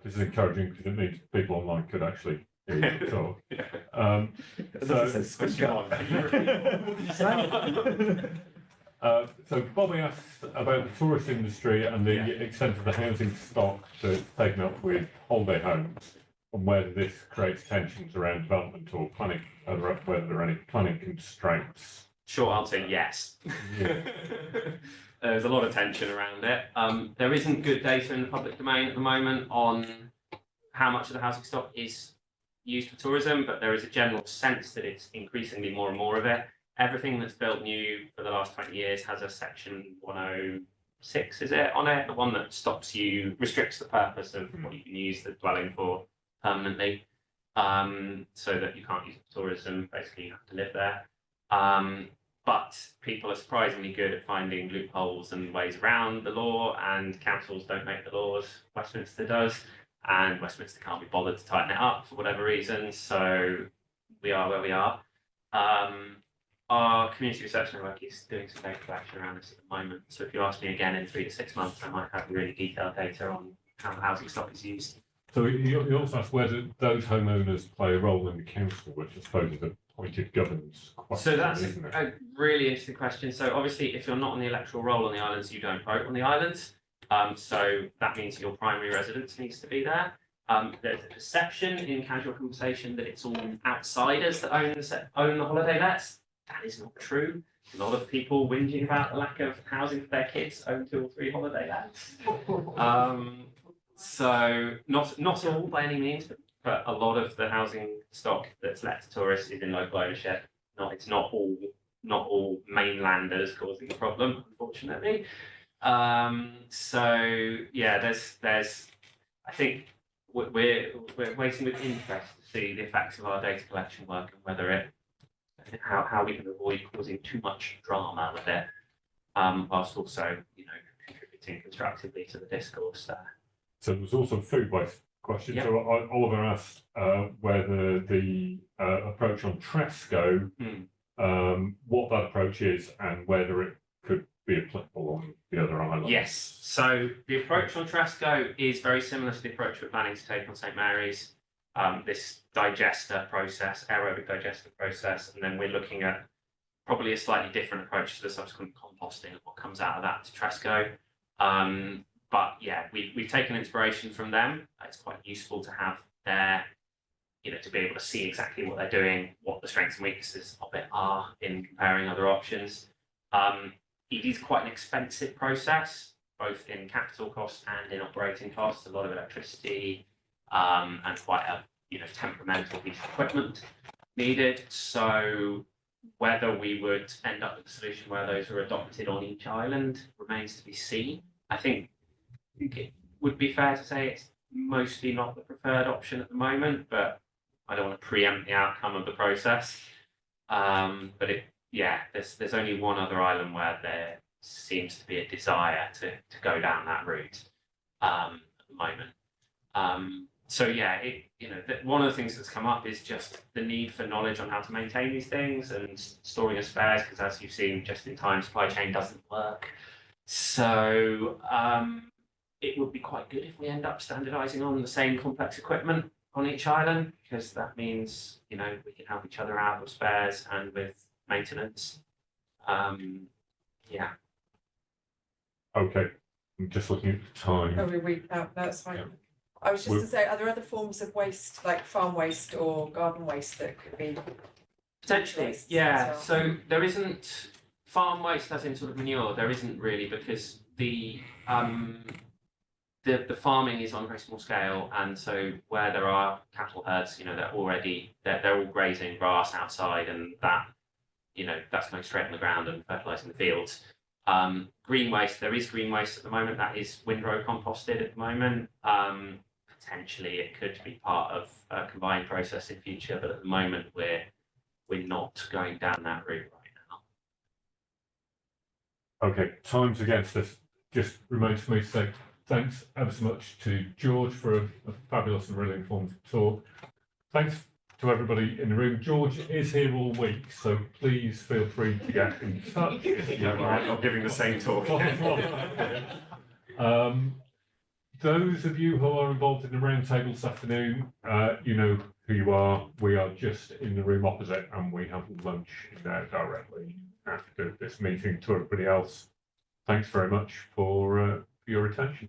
this is encouraging because it means people online could actually the talk. As So- it says, speak Question up. one, can you repeat What did you say? So Bobby asked about the tourist industry and the Yeah. extent of the housing stock that's taken up with holiday homes, and whether this creates tensions around development or planning, whether there are any planning constraints. Short answer, yes. Yeah. There's a lot of tension around it. There isn't good data in the public domain at the moment on how much of the housing stock is used for tourism, but there is a general sense that it's increasingly more and more of it. Everything that's built new for the last 20 years has a section 106, is it, on it? The one that restricts the purpose of what you can use the dwelling for permanently, so that you can't use it for tourism, basically you have to live there. But people are surprisingly good at finding loopholes and ways around the law, and councils don't make the laws, Westminster does, and Westminster can't be bothered to tighten it up for whatever reason, so we are where we are. Our community research network is doing some data collection around this at the moment, so if you ask me again in 3 to 6 months, I might have really detailed data on how the housing stock is used. So you also asked whether those homeowners play a role in the council, which I suppose is a pointed governance question, So that's isn't it? a really interesting question. So obviously, if you're not on the electoral roll on the islands, you don't vote on the islands. So that means your primary residence needs to be there. There's a perception in casual conversation that it's all outsiders that own the holiday lets. That is not true. A lot of people whinging about the lack of housing for their kids own 2 or 3 holiday lets. So not all by any means, but a lot of the housing stock that's let to tourists is in local ownership. It's not all mainlanders causing the problem, unfortunately. So yeah, there's I think we're waiting with interest to see the effects of our data collection work and whether how we can avoid causing too much drama with it, whilst also contributing constructively to the discourse there. So there's also a food waste question. Yeah. So Oliver asked whether the approach on Tresco, what that approach is and whether it could be applicable on the other islands. Yes. So the approach on Tresco is very similar to the approach we're planning to take on St Mary's. This digester process, aerobic digester process, and then we're looking at probably a slightly different approach to the subsequent composting of what comes out of that to Tresco. But yeah, we've taken inspiration from them. It's quite useful to have their, to be able to see exactly what they're doing, what the strengths and weaknesses of it are in comparing other options. It is quite an expensive process, both in capital costs and in operating costs. A lot of electricity, and quite a temperamental piece of equipment needed. So whether we would end up with a solution where those are adopted on each island remains to be seen. I think it would be fair to say it's mostly not the preferred option at the moment, but I don't want to preempt the outcome of the process. But there's only one other island where there seems to be a desire to go down that route at the moment. So yeah, one of the things that's come up is just the need for knowledge on how to maintain these things and storing of spares, because as you've seen, just-in-time supply chain doesn't work. So it would be quite good if we end up standardising on the same complex equipment on each island, because that means we can help each other out with spares and with maintenance. Yeah. Okay, I'm just looking at the time. No, that's fine. Yeah. I was just to say, are there other forms of waste, like farm waste or garden waste, that could be Potentially, waste yeah. as well? So there isn't farm waste as in sort of manure. There isn't really, because the farming is on a very small scale, and so where there are cattle herds, they're all grazing grass outside, and that that's going straight on the ground and fertilising the fields. Green waste, there is green waste at the moment that is windrow composted at the moment. Potentially it could be part of a combined process in future, but at the moment we're not going down that route right now. Okay, time's against us. Just remains for me to say thanks ever so much to George for a fabulous and really informative talk. Thanks to everybody in the room. George is here all week, so please feel free to get in touch if you Don't worry, I'm not giving the same talk. those of you who are involved in the roundtable this afternoon, you know who you are. We are just in the room opposite, and we have lunch in there directly after this meeting. To everybody else, thanks very much for your attention.